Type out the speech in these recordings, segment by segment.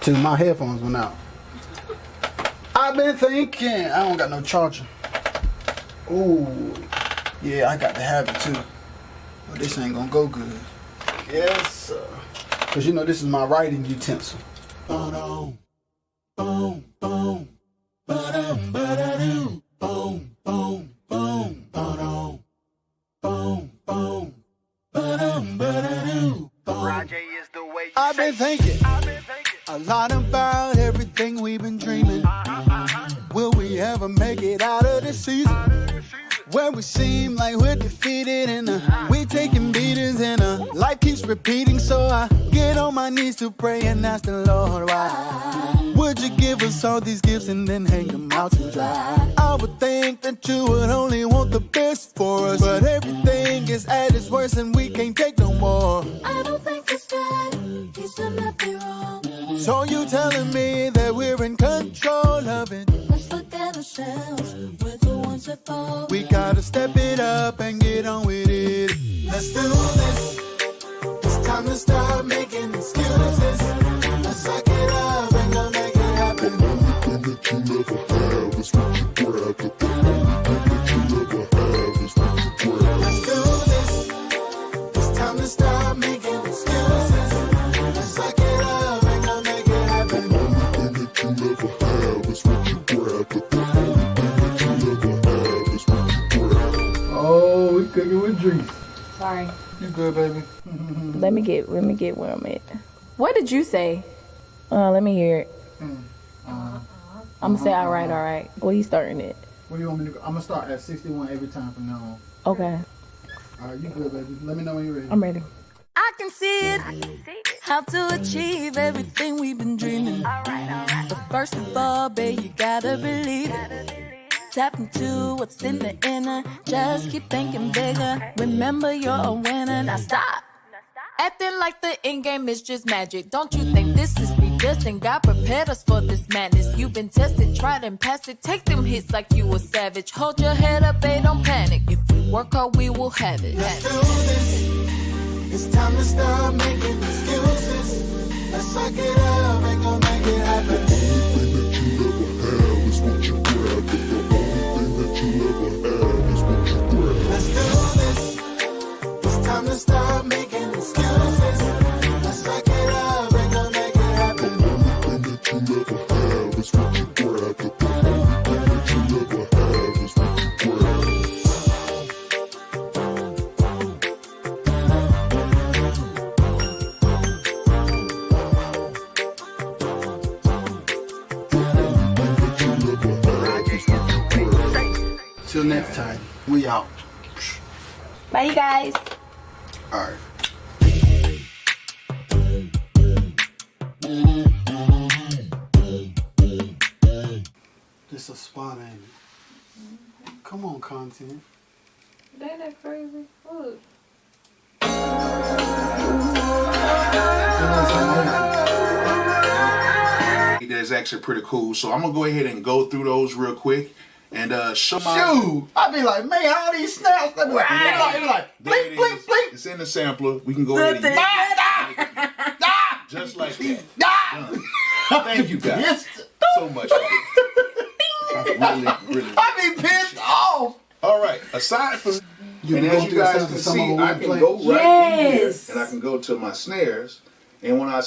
till my headphones went out. I've been thinking. I don't got no charger. Ooh, yeah, I got to have it too. But this ain't gonna go good. Yes, sir. Cause you know this is my writing utensil. Boom, boom, boom, ba-dum, ba-da-doo. Boom, boom, boom, ba-dum, boom, boom, ba-dum, ba-da-doo. ROJAY is the way you I've been thinking a lot about everything we've been dreaming. Will we ever make it out of this season? Where we seem like we're defeated and we're taking beatings and life keeps repeating. So I get on my knees to pray and ask the Lord why. Would you give us all these gifts and then hang them out to dry? I would think that you would only want the best for us, but everything is at its worst and we can't take no more. I don't think it's bad, he's done nothing wrong. So you telling me that we're in control of it? Let's look at ourselves, we're the ones that fall. We gotta step it up and get on with it. Let's do this. It's time to start making excuses. Let's suck it up and go make it happen. The only thing that you never have is what you grab. The only thing that you never have is what you grab. Let's do this. It's time to start making excuses. Let's suck it up and go make it happen. The only thing that you never have is what you grab. The only thing that you never have is what you grab. Oh, we cooking with drinks. Sorry. You good, baby? Let me get where I'm at. What did you say? Let me hear it. I'm gonna say all right. What are you starting at? What do you want me to go? I'm gonna start at 61 every time from now on. Okay. All right, you good, baby? Let me know when you're ready. I'm ready. I can see it, how to achieve everything we've been dreaming. But first of all, babe, you gotta believe it. Tap into what's in the inner, just keep thinking bigger. Remember you're a winner, now stop acting like the end game is just magic. Don't you think this is predestined? God prepared us for this madness. You've been tested, tried and passed it. Take them hits like you a savage. Hold your head up, babe, don't panic. If we work hard, we will have it. Let's do this. It's time to start making excuses. Let's suck it up and go make it happen. The only thing that you never have is what you grab. The only thing that you never have is what you grab. Let's do this. It's time to start making excuses. Let's suck it up and go make it happen. The only thing that you never have is what you grab. The only thing that you never have is what you grab. Till next time, we out. Bye, you guys. All right. This a spot, ain't it? Come on, content. That ain't that crazy. Look. That is actually pretty cool. So I'm gonna go ahead and go through those real quick and show my. Shoot! I be like, man, all these snaps. They be like, There it blink, blink, is. blink. It's in the sampler. We can go ahead and use it. Just like that. Thank you guys so much. Really. I be pissed off. All right. Aside from, and can as go you through guys the can some see, of them I we can play. go right in here Yes. and I can go to my snares. And when I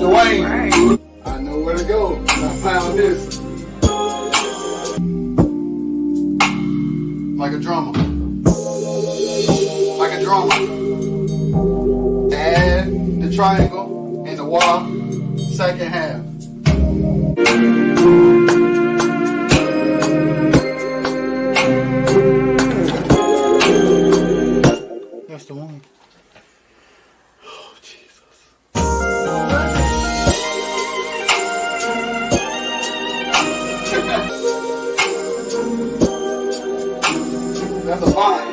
Dwayne, I know where to go. I found this. Like a drummer. Like a drummer. Add the triangle and the wah, second half. That's the one. Oh, Jesus. That's a vibe.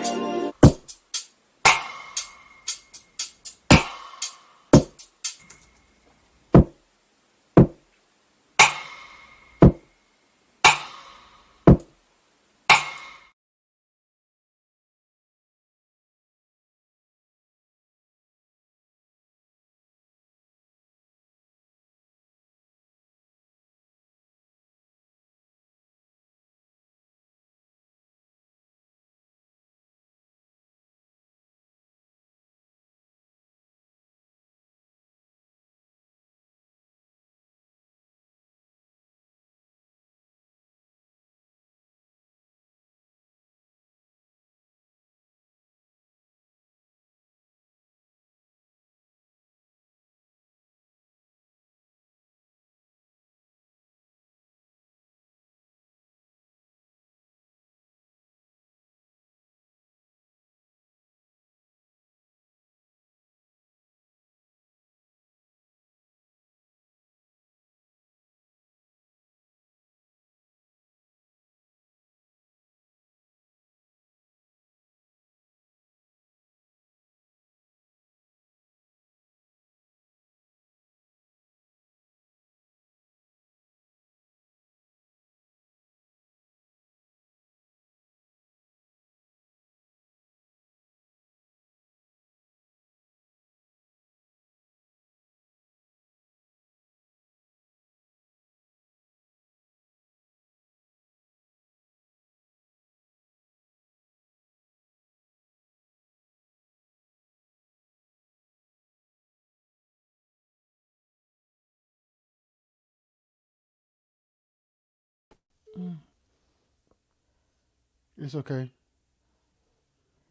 It's okay.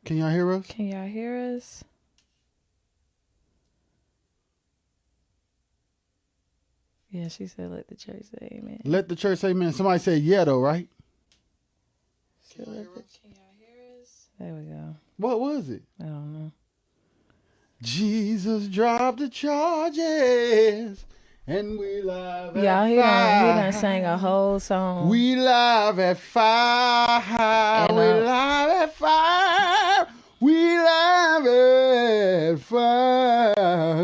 Can y'all hear us? Can y'all hear us? Yeah, she said, let the church say amen. Let the church say amen. Somebody say yeah, though, right? Can y'all hear us? There we go. What was it? I don't know. Jesus dropped the charges, and we live Y'all, at he five. done sang a whole song. We live at 5. And, We live at 5. We live at 5. I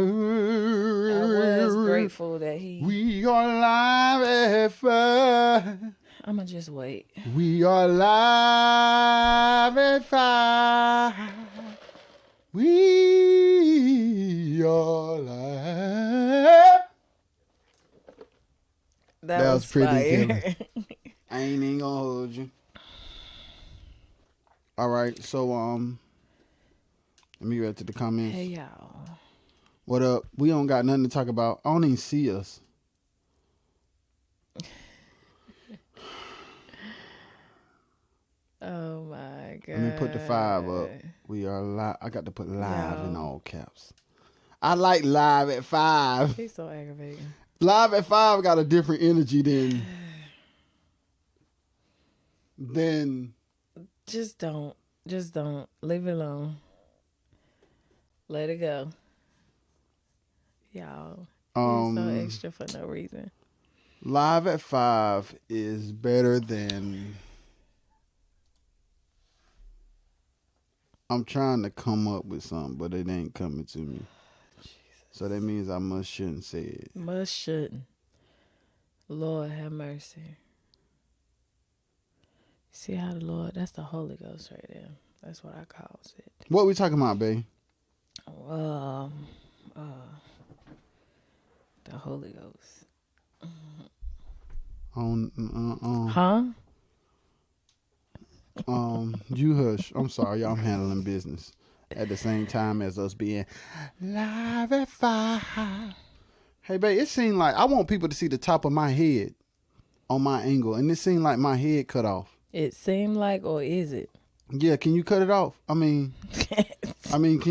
was grateful that he... We are live at 5. I'm going to just wait. We are live at 5. We are live. That was pretty fire. killer. I ain't even gonna hold you. All right, so let me get to the comments. Hey, y'all. What up? We don't got nothing to talk about. I don't even see us. Oh my God. Let me put the 5 up. We are live. I got to put live in Yo. all caps. I like live at 5. He's so aggravating. Live at 5 got a different energy than Just don't. Just don't. Leave it alone. Let it go. Y'all. He's so extra for no reason. live at 5 is better than. I'm trying to come up with something, but it ain't coming to me. So that means I shouldn't say it. Must shouldn't. Lord have mercy. See how the Lord, that's the Holy Ghost right there. That's what I calls it. What we talking about, babe? The Holy Ghost. Huh? You hush. I'm sorry, I'm handling business at the same time as us being live at 5. Hey, babe, it seemed like I want people to see the top of my head on my angle, and it seemed like my head cut off. It seemed like, or is it? Yeah, can you cut it off? I mean, can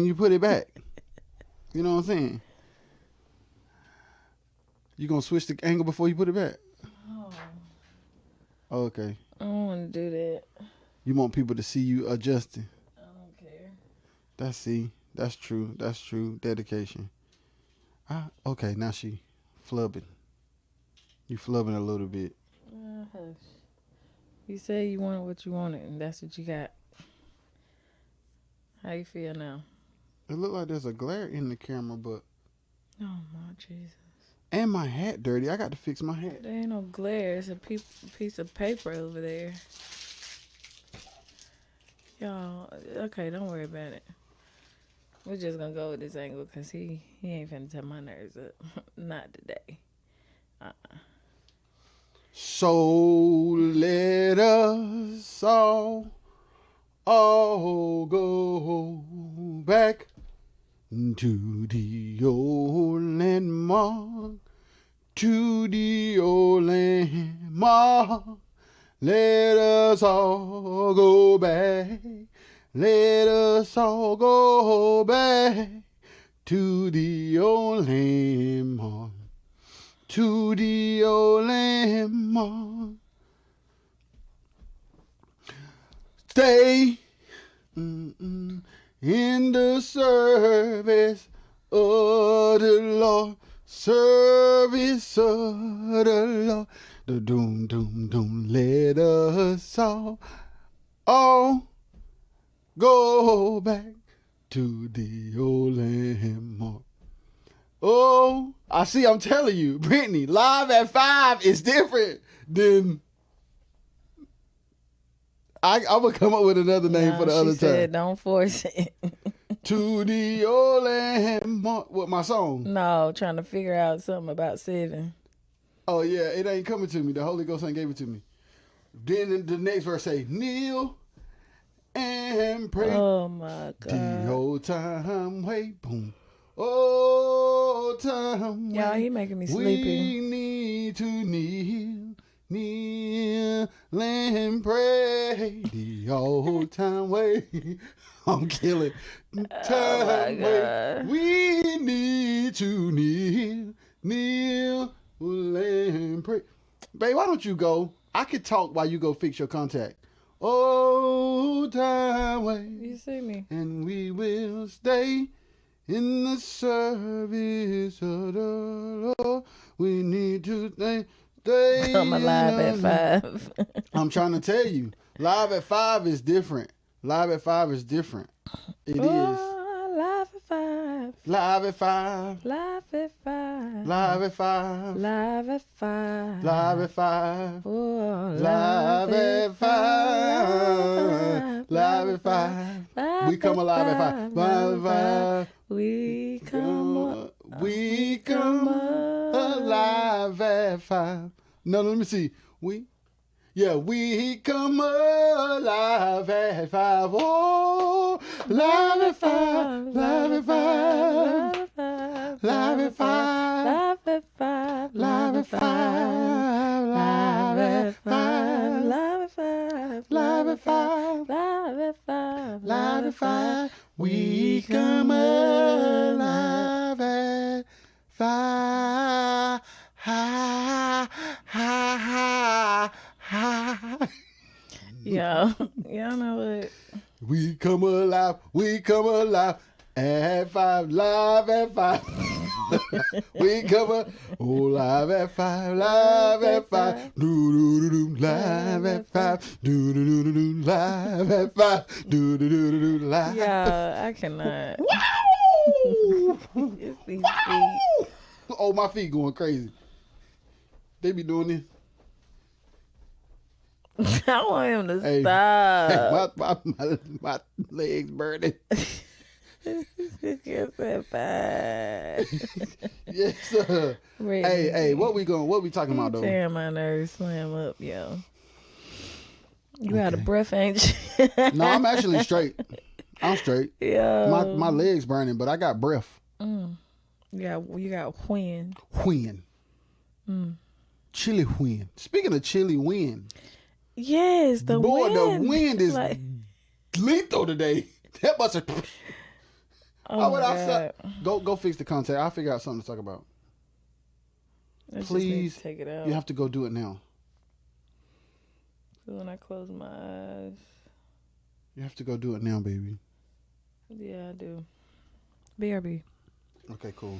you put it back? You know what I'm saying? You gonna switch the angle before you put it back? Oh. Okay. I don't want to do that. You want people to see you adjusting. I don't care. That's true. That's true. Dedication. Okay, now she flubbing. You flubbing a little bit. Hush. You said you wanted what you wanted, and that's what you got. How you feel now? It looked like there's a glare in the camera, but... Oh, my Jesus. And my hat dirty. I got to fix my hat. There ain't no glare. It's a piece of paper over there. Y'all, okay, don't worry about it. We're just going to go with this angle because he ain't finna tear my nerves up. Not today. So let us all go back to the old landmark, to the old landmark. Let us all go back. Let us all go back to the old landmark, to the old landmark. Stay in the service of the Lord, service of the Lord. The doom, doom, doom. Let us all go back to the old landmark. Oh, I see. I'm telling you, Brittany, live at 5 is different than. I'm gonna come up with another name for the other she said, time. don't force it. To the old landmark. What, my song? No, trying to figure out something about 7. Oh yeah, it ain't coming to me. The Holy Ghost ain't gave it to me. Then the next verse say, kneel and pray. Oh my God. The old time wait, boom. Old time wait. Y'all, he making me sleepy. We need to kneel kneel and pray the old time way. I'm killing. Time way. We need to kneel and pray. Babe, why don't you go? I could talk while you go fix your contact. Old time way. You see me. And we will stay in the service of the Lord. We need to stay. I'm alive at 5. I'm trying to tell you, live at 5 is different. Live at 5 is different. It is. Live at 5. Live at 5. Live at 5. Live at 5. Live at 5. Live at 5. Oh, Live at 5. Live at 5. We come alive at 5. Live at 5. We come alive at 5. No, let me see. We come alive at 5. Oh, live at 5. Live at 5. Live at 5. Live at 5. Live at 5. Live at 5. Live at 5. Live at 5. Live at 5. Live at 5. We come alive at 5. Ha, ha, ha, ha. Y'all know what? We come alive at 5. Live at 5. We come alive at 5. Live at 5. Do do do do. Live at 5. Do do do do do. Live at 5. Do do do do do. Live. Yeah, I cannot. Wow! It's these feet. Oh, my feet going crazy. They be doing this. I want him to Hey, stop. my legs burning. Yes, at 5. Yes, sir. Hey, what we talking about though? Tearing my nerves slam up, yo. You out of breath, ain't you? No, I'm actually straight. I'm straight. Yeah. My legs burning, but I got breath. You got when. Wind. Chilly wind. Speaking of chilly wind, Yes, the boy, wind. the wind is like, lethal today. That must have. oh I went my outside. God. Go fix the contact. I'll figure out something to talk about. I just need Please, to take it out. you have to go do it now. So when I close my eyes. You have to go do it now, baby. Yeah, I do. BRB. Okay, cool.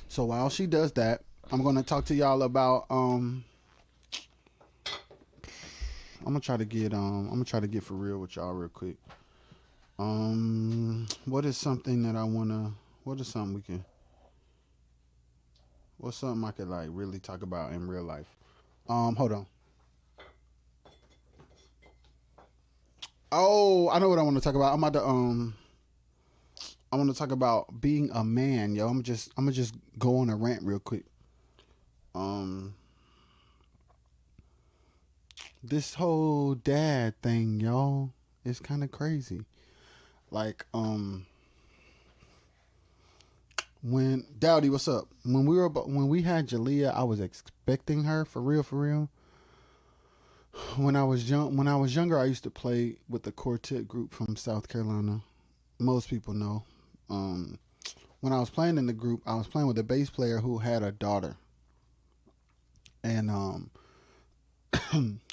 So while she does that, I'm gonna talk to y'all about I'm gonna try to get for real with y'all real quick. What is something that I wanna? What is something we can? What's something I could like really talk about in real life? Hold on. Oh, I know what I want to talk about. I'm about to I want to talk about being a man, yo. I'm gonna just go on a rant real quick. This whole dad thing, y'all, is kind of crazy. Like, when Dowdy, what's up? When we had Jalea, I was expecting her for real. When I was younger, I used to play with the quartet group from South Carolina. Most people know. When I was playing in the group, I was playing with a bass player who had a daughter. And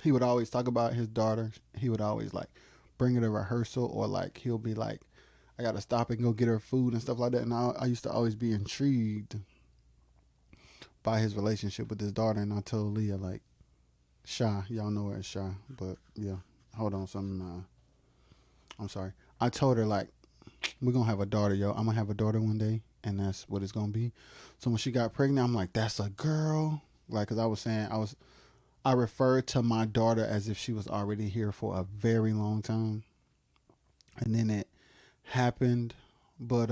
he would always talk about his daughter. He would always like bring her to rehearsal, or like he'll be like, I gotta stop and go get her food and stuff like that. And I used to always be intrigued by his relationship with his daughter. And I told Leah, like, SHY, y'all know her as SHY, but yeah, hold on, I'm sorry. I told her, like, we're gonna have a daughter, yo. I'm gonna have a daughter one day, and that's what it's gonna be. So when she got pregnant, I'm like, that's a girl. Like, cause I was saying, I referred to my daughter as if she was already here for a very long time. And then it happened. But,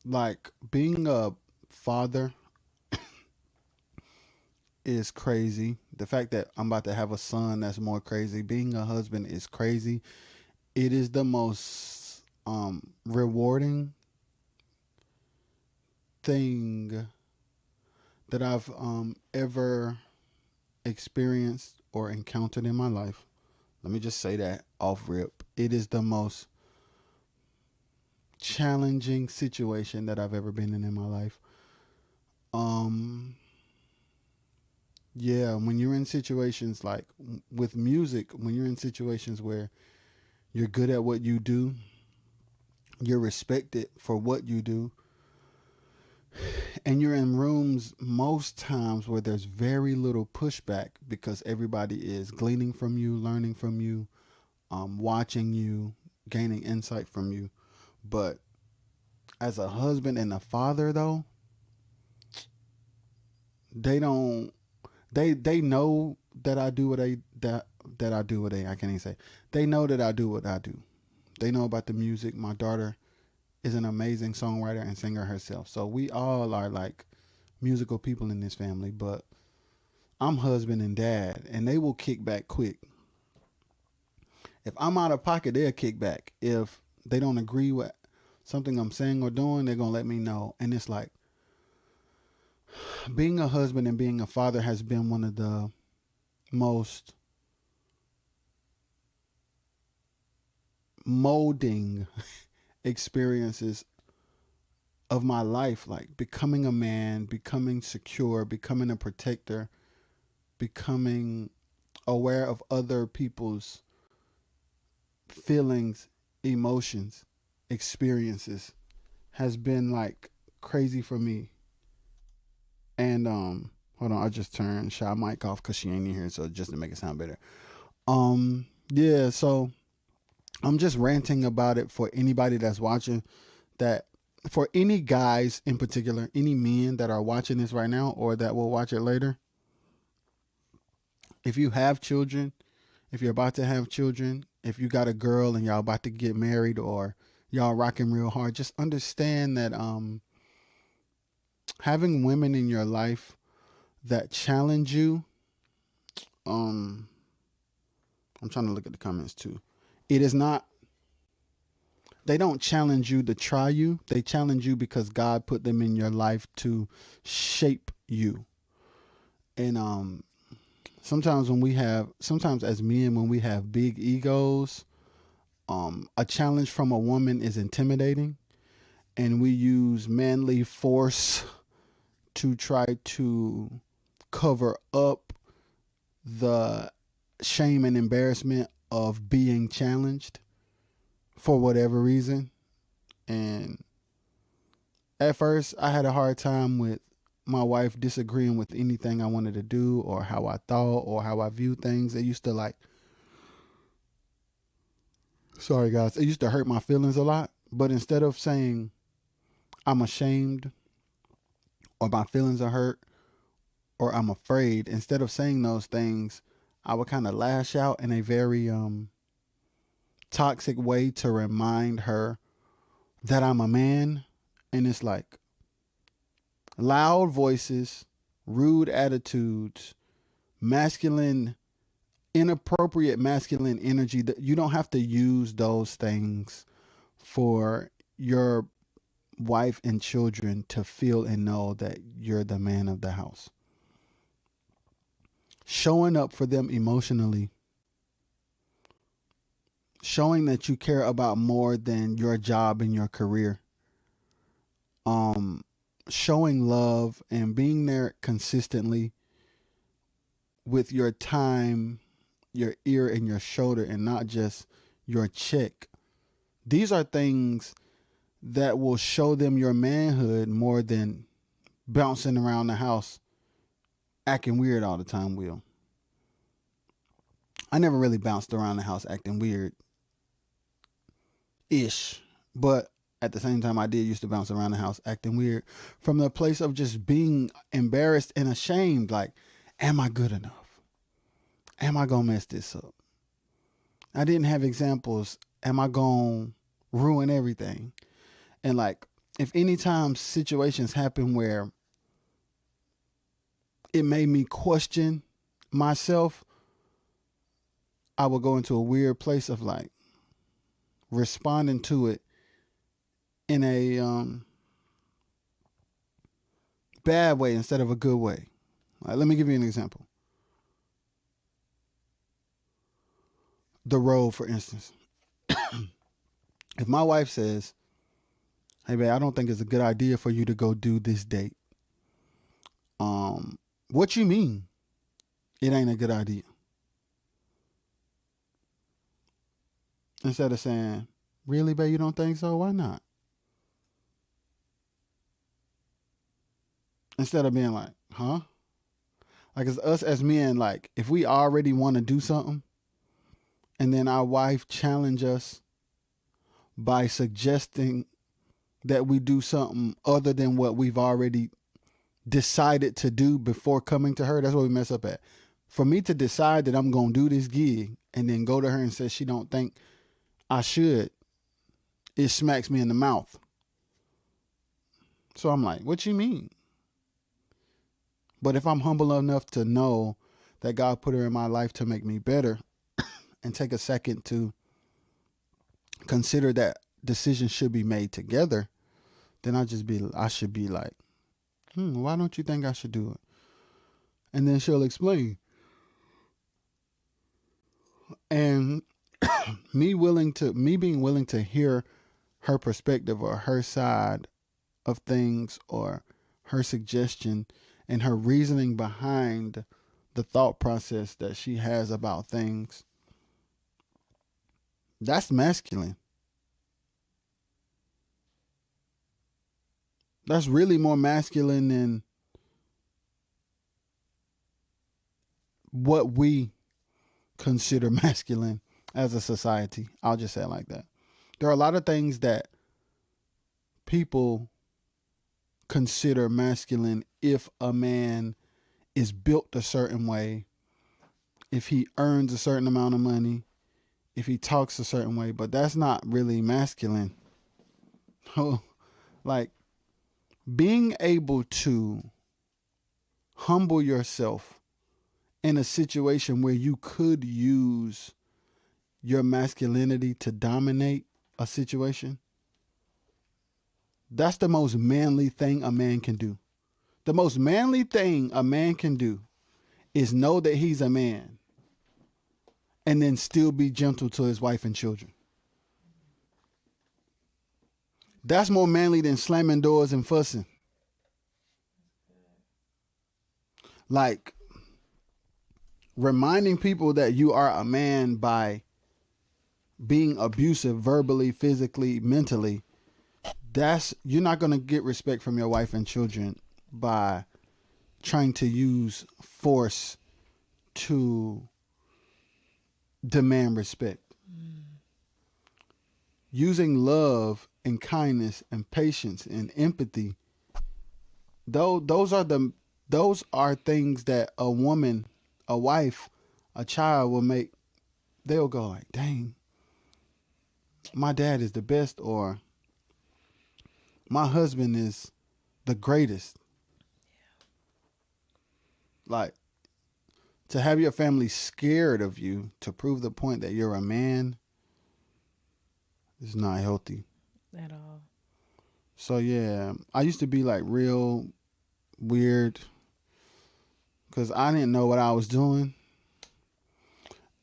like, being a father is crazy. The fact that I'm about to have a son, that's more crazy. Being a husband is crazy. It is the most rewarding thing that I've ever experienced or encountered in my life. Let me just say that off rip. It is the most challenging situation that I've ever been in my life. Yeah, when you're in situations like with music, when you're in situations where you're good at what you do, you're respected for what you do, and you're in rooms most times where there's very little pushback because everybody is gleaning from you, learning from you, watching you, gaining insight from you. But as a husband and a father, though, they don't. They know that I do what that I do what I can't even say. They know that I do what I do. They know about the music. My daughter is an amazing songwriter and singer herself. So we all are like musical people in this family, but I'm husband and dad, and they will kick back quick. If I'm out of pocket, they'll kick back. If they don't agree with something I'm saying or doing, they're going to let me know. And it's like, being a husband and being a father has been one of the most molding experiences of my life. Like becoming a man, becoming secure, becoming a protector, becoming aware of other people's feelings, emotions, experiences has been like crazy for me. And hold on, I just turned SHY mic off because she ain't in here, so just to make it sound better. Yeah, so I'm just ranting about it for anybody that's watching. That for any guys in particular, any men that are watching this right now or that will watch it later. If you have children, if you're about to have children, if you got a girl and y'all about to get married or y'all rocking real hard, just understand that having women in your life that challenge you, I'm trying to look at the comments too. It is not, they don't challenge you to try you. They challenge you because God put them in your life to shape you. And sometimes as men, when we have big egos, a challenge from a woman is intimidating, and we use manly force to try to cover up the shame and embarrassment of being challenged for whatever reason. And at first I had a hard time with my wife disagreeing with anything I wanted to do or how I thought or how I viewed things. It used to sorry guys, it used to hurt my feelings a lot. But instead of saying I'm ashamed or my feelings are hurt or I'm afraid, instead of saying those things, I would kind of lash out in a very toxic way to remind her that I'm a man. And it's like loud voices, rude attitudes, inappropriate masculine energy. That you don't have to use those things for your wife and children to feel and know that you're the man of the house. Showing up for them emotionally, showing that you care about more than your job and your career, showing love and being there consistently with your time, your ear and your shoulder, and not just your check. These are things that will show them your manhood more than bouncing around the house acting weird all the time will. I never really bounced around the house acting weird ish, but at the same time I did used to bounce around the house acting weird from the place of just being embarrassed and ashamed. Like, am I good enough? Am I gonna mess this up? I didn't have examples. Am I gonna ruin everything? And like, if any time situations happen where it made me question myself, I would go into a weird place of like responding to it in a bad way instead of a good way. Like, let me give you an example. the road, for instance. If my wife says, hey, babe, I don't think it's a good idea for you to go do this date. What you mean it ain't a good idea? Instead of saying, really, babe, you don't think so? Why not? Instead of being like, huh? Like, it's us as men, like, if we already want to do something and then our wife challenge us by suggesting that we do something other than what we've already decided to do before coming to her, that's what we mess up at. For me to decide that I'm going to do this gig and then go to her and say she don't think I should, it smacks me in the mouth. So I'm like, what you mean? But if I'm humble enough to know that God put her in my life to make me better and take a second to consider that decisions should be made together, then I should be like, why don't you think I should do it? And then she'll explain. And me being willing to hear her perspective or her side of things or her suggestion and her reasoning behind the thought process that she has about things, that's masculine. That's really more masculine than what we consider masculine as a society. I'll just say it like that. There are a lot of things that people consider masculine if a man is built a certain way, if he earns a certain amount of money, if he talks a certain way, but that's not really masculine. Like, being able to humble yourself in a situation where you could use your masculinity to dominate a situation, that's the most manly thing a man can do. The most manly thing a man can do is know that he's a man and then still be gentle to his wife and children. That's more manly than slamming doors and fussing. Like, reminding people that you are a man by being abusive verbally, physically, mentally, you're not going to get respect from your wife and children by trying to use force to demand respect. Using love and kindness and patience and empathy, those are things that a woman, a wife, a child they'll go like, dang, my dad is the best, or my husband is the greatest. Like, to have your family scared of you to prove the point that you're a man is not healthy At all. So yeah, I used to be like real weird because I didn't know what I was doing.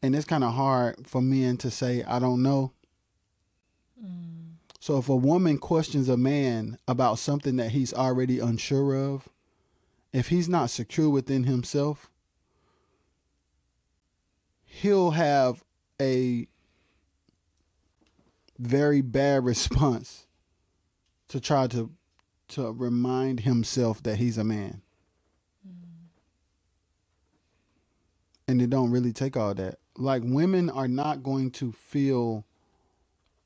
And it's kind of hard for men to say, I don't know. So if a woman questions a man about something that he's already unsure of, if he's not secure within himself, he'll have a very bad response to try to remind himself that he's a man. And it don't really take all that. Like, women are not going to feel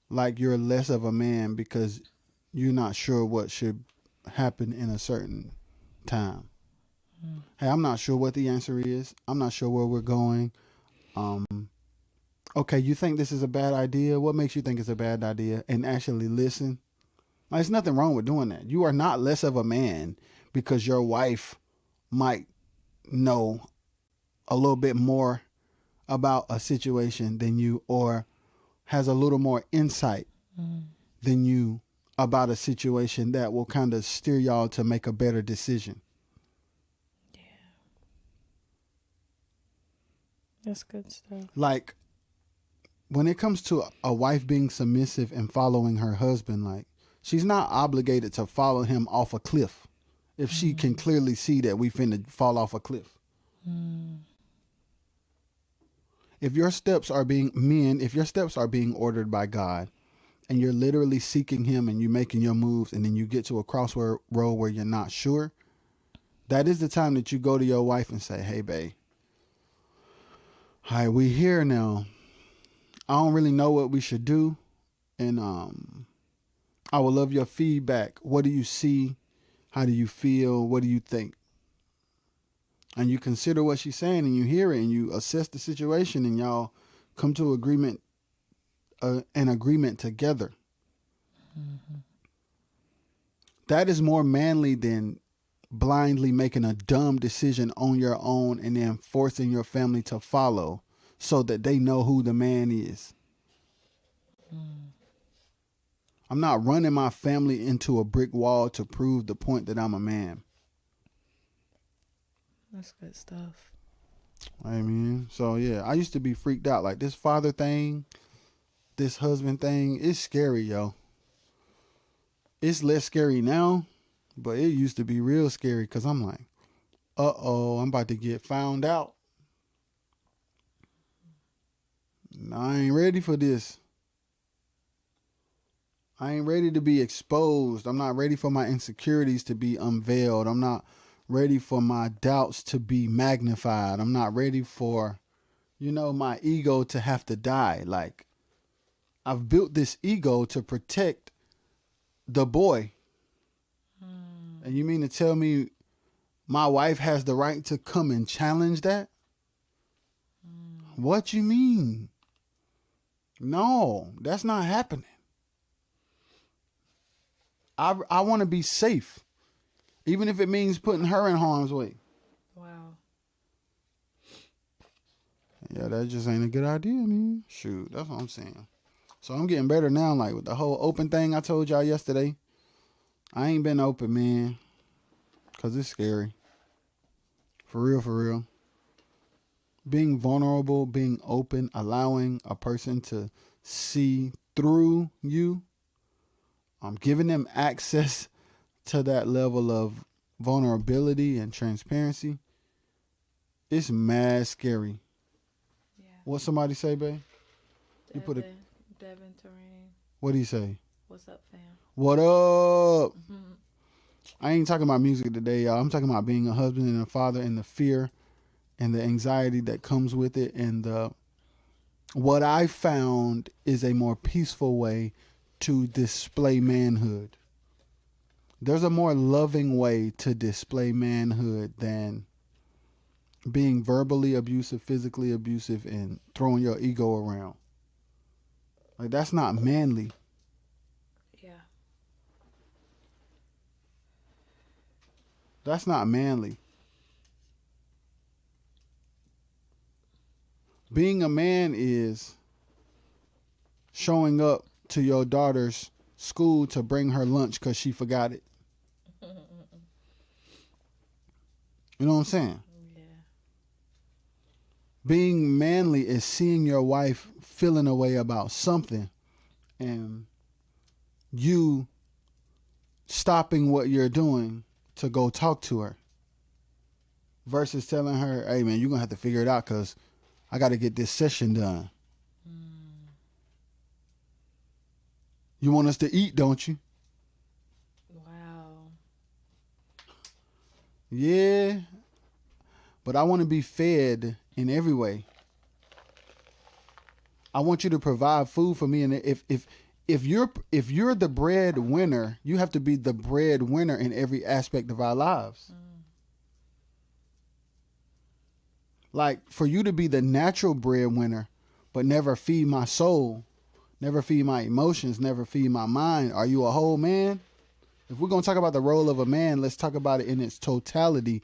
like you're less of a man because you're not sure what should happen in a certain time. Hey, I'm not sure what the answer is. I'm not sure where we're going. Okay, you think this is a bad idea? What makes you think it's a bad idea? And actually listen. Like, there's nothing wrong with doing that. You are not less of a man because your wife might know a little bit more about a situation than you, or has a little more insight than you about a situation that will kind of steer y'all to make a better decision. Yeah. That's good stuff. Like, when it comes to a wife being submissive and following her husband, like, she's not obligated to follow him off a cliff if she can clearly see that we finna fall off a cliff. If your steps are being ordered by God, and you're literally seeking him and you're making your moves, and then you get to a crossroad where you're not sure, that is the time that you go to your wife and say, hey, babe, all right, we here now. I don't really know what we should do. And I would love your feedback. What do you see? How do you feel? What do you think? And you consider what she's saying, and you hear it, and you assess the situation, and y'all come to an agreement together. That is more manly than blindly making a dumb decision on your own and then forcing your family to follow so that they know who the man is. I'm not running my family into a brick wall to prove the point that I'm a man. That's good stuff. I mean, so yeah, I used to be freaked out. Like, this father thing, this husband thing, it's scary, yo. It's less scary now, but it used to be real scary because I'm like, uh-oh, I'm about to get found out. I ain't ready for this. I ain't ready to be exposed. I'm not ready for my insecurities to be unveiled. I'm not ready for my doubts to be magnified. I'm not ready for, my ego to have to die. Like, I've built this ego to protect the boy. And you mean to tell me my wife has the right to come and challenge that? What you mean? No, that's not happening. I want to be safe, even if it means putting her in harm's way. Wow. Yeah, that just ain't a good idea, man. Shoot, that's what I'm saying. So I'm getting better now, like with the whole open thing I told y'all yesterday. I ain't been open, man, because it's scary. For real, for real. Being vulnerable, being open, allowing a person to see through you. Giving them access to that level of vulnerability and transparency. It's mad scary. Yeah. What somebody say, babe? You put Devin Terrain. What do you say? What's up, fam? What up? I ain't talking about music today, y'all. I'm talking about being a husband and a father, and the fear and the anxiety that comes with it. And what I found is a more peaceful way to display manhood. There's a more loving way to display manhood than being verbally abusive, physically abusive, and throwing your ego around. Like, that's not manly. Yeah. That's not manly. Being a man is showing up to your daughter's school to bring her lunch because she forgot it. You know what I'm saying? Yeah. Being manly is seeing your wife feeling a way about something and you stopping what you're doing to go talk to her versus telling her, hey, man, you're going to have to figure it out because I got to get this session done. You want us to eat, don't you? Wow. Yeah. But I want to be fed in every way. I want you to provide food for me. And if you're the breadwinner, you have to be the breadwinner in every aspect of our lives. Like, for you to be the natural breadwinner, but never feed my soul, never feed my emotions, never feed my mind, are you a whole man? If we're going to talk about the role of a man, let's talk about it in its totality.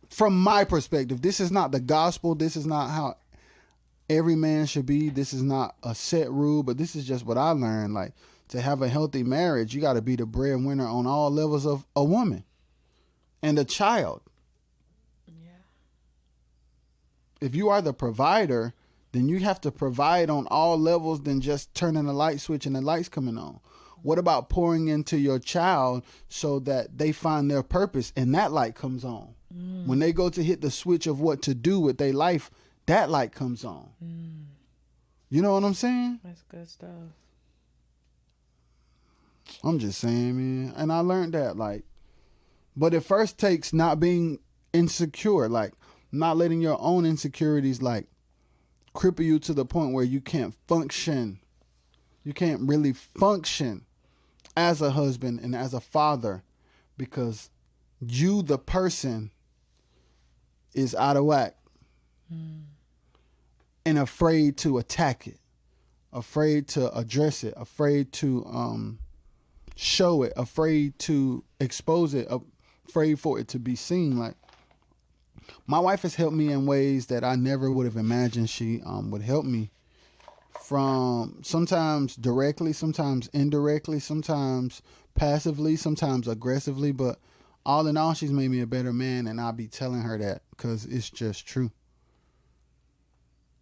From my perspective, this is not the gospel. This is not how every man should be. This is not a set rule, but this is just what I learned. Like, to have a healthy marriage, you got to be the breadwinner on all levels of a woman and a child. Yeah. If you are the provider, then you have to provide on all levels than just turning a light switch and the lights coming on. What about pouring into your child so that they find their purpose and that light comes on? When they go to hit the switch of what to do with their life, that light comes on. You know what I'm saying? That's good stuff. I'm just saying, man. And I learned that, like, but it first takes not being insecure, like not letting your own insecurities like cripple you to the point where you can't function. You can't really function as a husband and as a father because you, the person, is out of whack and afraid to attack it, afraid to address it, afraid to show it, afraid to expose it, afraid for it to be seen. Like, my wife has helped me in ways that I never would have imagined she would help me, from sometimes directly, sometimes indirectly, sometimes passively, sometimes aggressively, but all in all, she's made me a better man, and I'll be telling her that because it's just true.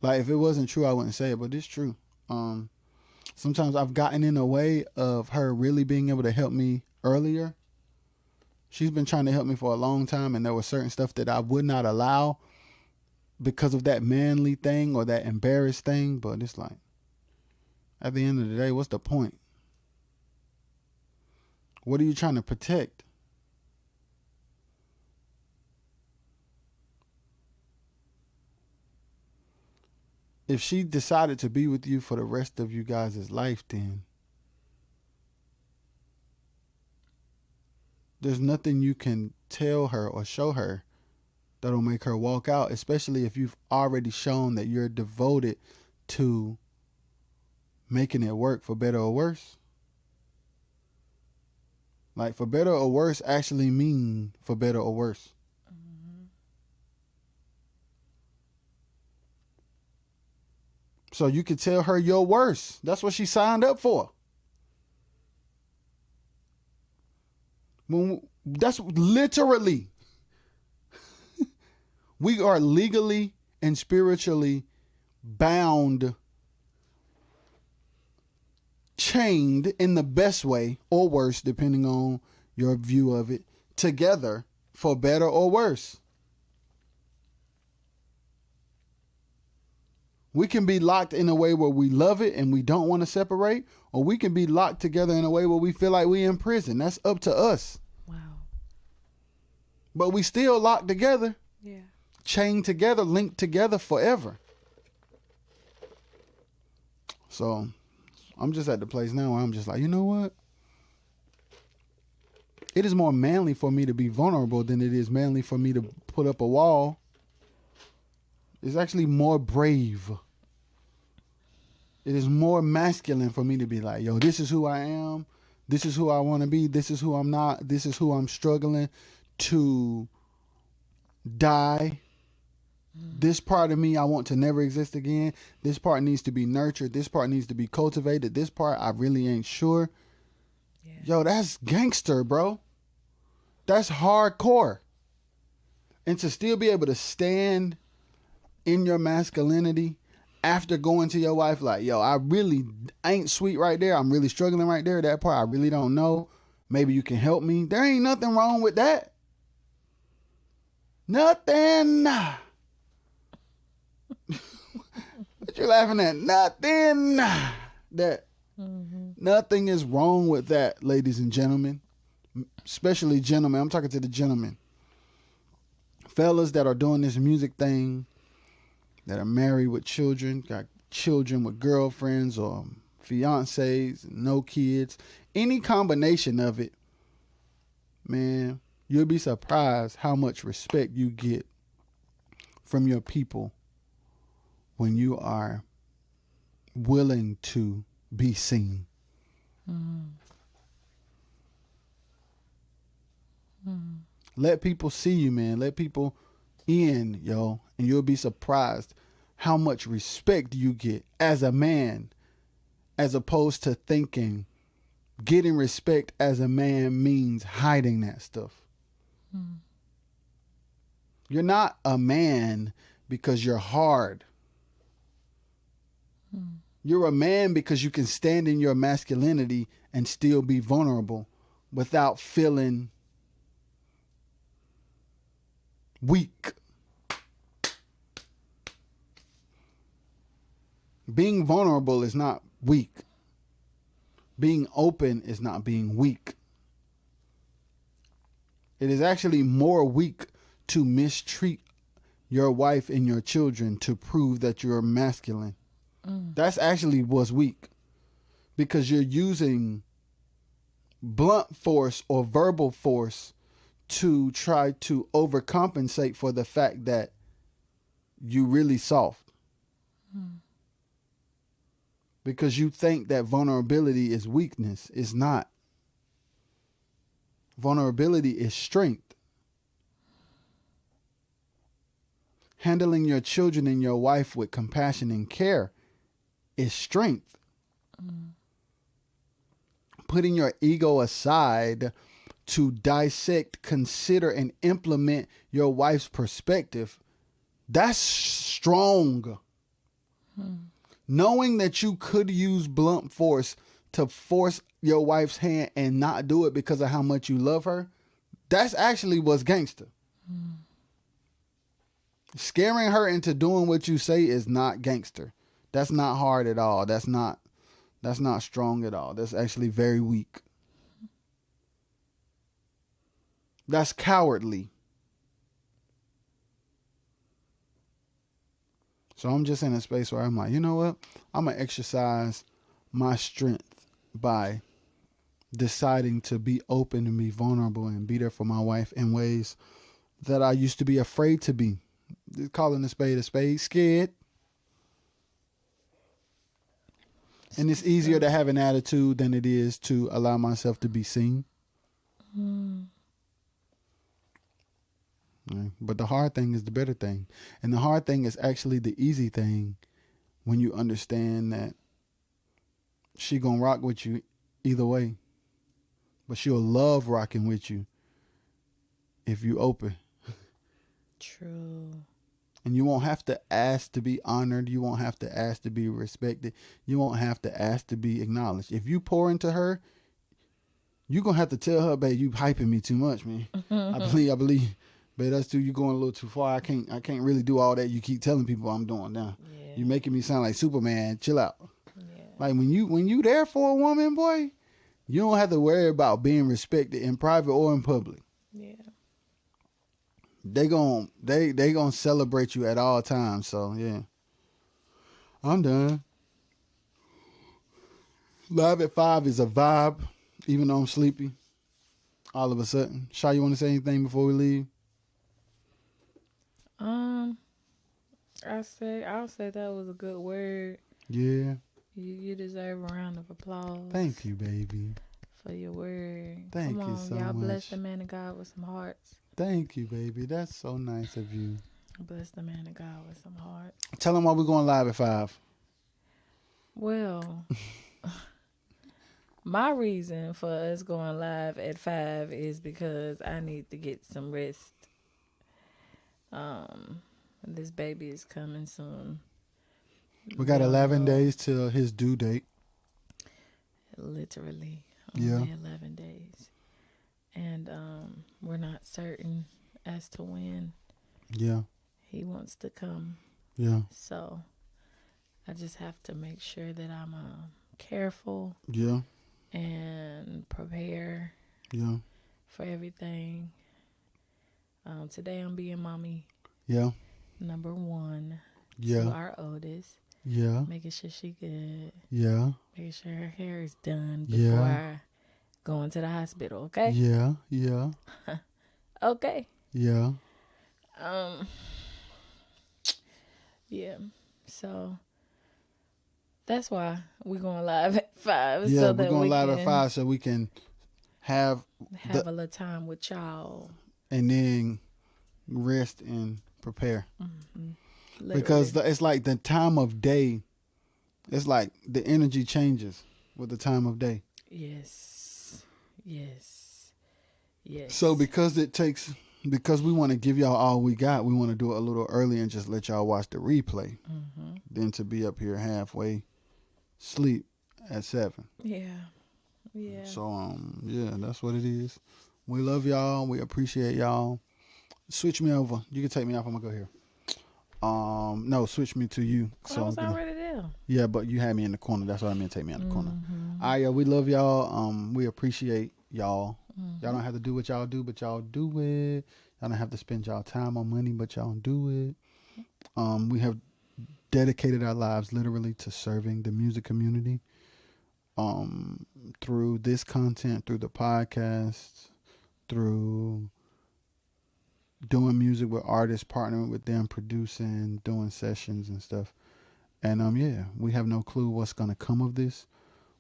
Like, if it wasn't true, I wouldn't say it, but it's true. Sometimes I've gotten in the way of her really being able to help me earlier. She's been trying to help me for a long time, and there was certain stuff that I would not allow because of that manly thing or that embarrassed thing. But it's like, at the end of the day, what's the point? What are you trying to protect? If she decided to be with you for the rest of you guys' life, then there's nothing you can tell her or show her that'll make her walk out, especially if you've already shown that you're devoted to making it work for better or worse. Like, for better or worse actually mean for better or worse. So you could tell her your worst. That's what she signed up for. That's literally. We are legally and spiritually bound, chained in the best way or worse, depending on your view of it, together for better or worse. We can be locked in a way where we love it and we don't want to separate, or we can be locked together in a way where we feel like we in prison. That's up to us. Wow. But we still locked together. Yeah. Chained together, linked together forever. So I'm just at the place now where I'm just like, you know what? It is more manly for me to be vulnerable than it is manly for me to put up a wall. It's actually more brave. It is more masculine for me to be like, yo, this is who I am. This is who I want to be. This is who I'm not. This is who I'm struggling to die. This part of me I want to never exist again. This part needs to be nurtured. This part needs to be cultivated. This part I really ain't sure. Yeah. Yo, that's gangster, bro. That's hardcore. And to still be able to stand in your masculinity after going to your wife like, yo, I really ain't sweet right there. I'm really struggling right there. That part I really don't know. Maybe you can help me. There ain't nothing wrong with that. Nothing. What you laughing at? Nothing. That nothing is wrong with that, ladies and gentlemen. Especially gentlemen. I'm talking to the gentlemen. Fellas that are doing this music thing, that are married with children, got children with girlfriends or fiancés, no kids, any combination of it, man, you'll be surprised how much respect you get from your people when you are willing to be seen. Let people see you, man. Let people in, yo, and you'll be surprised how much respect you get as a man, as opposed to thinking getting respect as a man means hiding that stuff. You're not a man because you're hard. You're a man because you can stand in your masculinity and still be vulnerable without feeling weak. Being vulnerable is not weak. Being open is not being weak. It is actually more weak to mistreat your wife and your children to prove that you're masculine. That's actually what's weak. Because you're using blunt force or verbal force to try to overcompensate for the fact that you really soft. Because you think that vulnerability is weakness. It's not. Vulnerability is strength. Handling your children and your wife with compassion and care is strength. Putting your ego aside to dissect, consider, and implement your wife's perspective, that's strong. Knowing that you could use blunt force to force your wife's hand and not do it because of how much you love her, that's actually what's gangster. Scaring her into doing what you say is not gangster. That's not hard at all. That's not strong at all. That's actually very weak. That's cowardly. So I'm just in a space where I'm like, you know what? I'm going to exercise my strength by deciding to be open and be vulnerable and be there for my wife in ways that I used to be afraid to be. Calling a spade, scared. And it's easier to have an attitude than it is to allow myself to be seen. Right. But the hard thing is the better thing. And the hard thing is actually the easy thing when you understand that she gonna rock with you either way. But she'll love rocking with you if you open. True. And you won't have to ask to be honored. You won't have to ask to be respected. You won't have to ask to be acknowledged. If you pour into her, you're going to have to tell her, babe, you hyping me too much, man. I believe, babe, that's too, you going a little too far. I can't really do all that you keep telling people I'm doing now. Yeah. You're making me sound like Superman. Chill out. Yeah. Like when you there for a woman, boy, you don't have to worry about being respected in private or in public. Yeah. They gonna celebrate you at all times. So yeah, I'm done. Live at 5 is a vibe, even though I'm sleepy. All of a sudden, Shy, you want to say anything before we leave? I'll say that was a good word. Yeah. You deserve a round of applause. Thank you, baby. For your word. Thank Come you on, so y'all much. bless the man of God with some hearts. Thank you, baby. That's so nice of you. Bless the man of God with some hearts. Tell them why we're going live at 5. Well, my reason for us going live at 5 is because I need to get some rest. This baby is coming soon. We got 11 days till his due date. Literally. Yeah. Only 11 days. And we're not certain as to when Yeah. he wants to come. Yeah. So I just have to make sure that I'm careful Yeah. and prepare Yeah. for everything. Today I'm being mommy Yeah. number 1 to Yeah. our oldest. Yeah. Making sure she good. Yeah. Making sure her hair is done Yeah. before I go into the hospital, okay? Yeah. Yeah. Okay. Yeah. Yeah. So that's why we're going live at 5. Yeah, so we're that going we live can at 5 so we can have a little time with y'all. and then rest and prepare. Literally. Because it's like the time of day, it's like the energy changes with the time of day. Yes. Yes. Yes. So because we want to give y'all all we got, we want to do it a little early and just let y'all watch the replay. than to be up here halfway sleep at 7. Yeah. Yeah. So yeah, that's what it is. We love y'all. We appreciate y'all. Switch me over. You can take me off. I'm gonna go here. No, switch me to you. I was already there. Yeah, but you had me in the corner. That's what I meant. Take me in the corner. All right, yeah, we love y'all. We appreciate y'all. Y'all don't have to do what y'all do, but y'all do it. Y'all don't have to spend y'all time on money, but y'all do it. We have dedicated our lives literally to serving the music community. Through this content, through the podcast, through doing music with artists, partnering with them, producing, doing sessions and stuff. And yeah, we have no clue what's gonna come of this.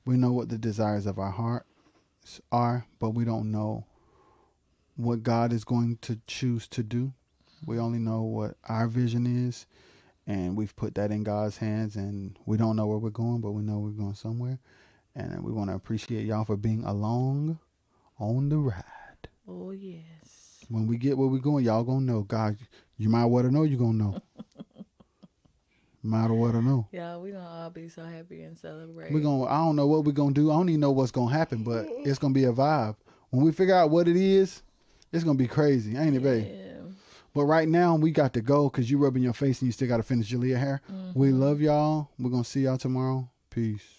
We know what the desires of our hearts are, but we don't know what God is going to choose to do. We only know what our vision is, and we've put that in God's hands, and we don't know where we're going, but we know we're going somewhere. And we want to appreciate y'all for being along on the ride. Oh, yes. When we get where we're going, y'all gonna know. God, you might want to know, you're gonna know. Might want to know. Yeah, we gonna all be so happy and celebrate. I don't know what we're gonna do. I don't even know what's gonna happen, but it's gonna be a vibe. When we figure out what it is, it's gonna be crazy, ain't it, babe? Yeah. But right now, we got to go because you rubbing your face and you still got to finish Jalea hair. We love y'all. We're gonna see y'all tomorrow. Peace.